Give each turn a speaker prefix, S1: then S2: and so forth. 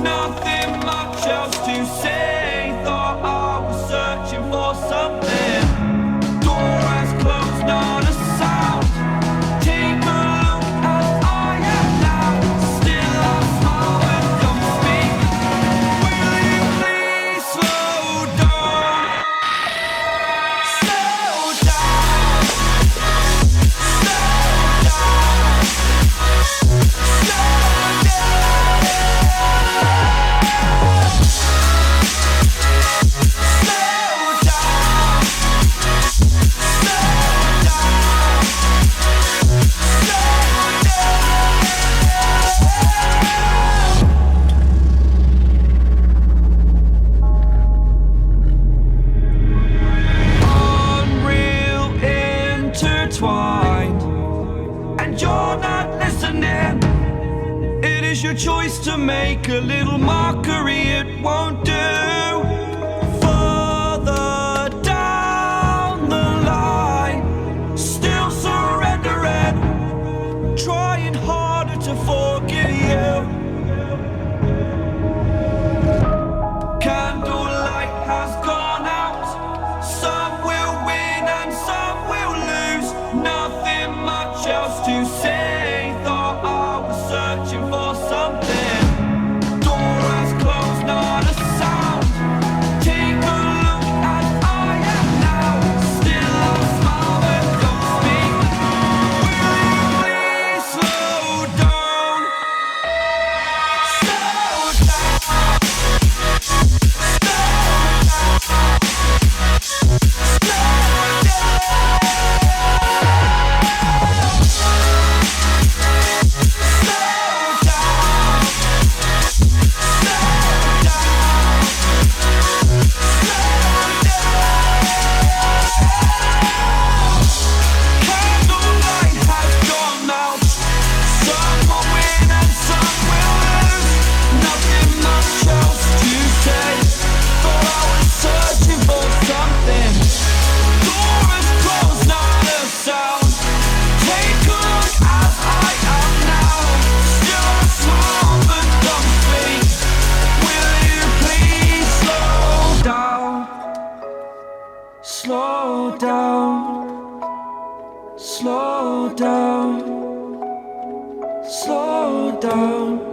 S1: nothing much else to say. Thought I was searching for something. Door has closed, not a sound. Take a look as I am now. Still I smile and don't speak. Will you please slow down? Slow down. Slow down. Slow unreal intertwined, and you're not listening. It is your choice to make a little mockery, it won't do. Further down the line, still surrendering, trying harder to forgive you. Candlelight has gone out. Some will win and some will lose. Nothing much else to say. Thought I was searching for something. Door has closed, not a sound. Take a look as I am now. Still I smile and don't speak. Will you please slow down? Slow down. Candlelight has gone out. Some will win and some will lose. Nothing much else to say. Thought I was searching for something. Door is closed, not a sound. Take a look as I am now. Still a smile but don't speak. Will you please slow down? Slow down. Slow down. Slow down.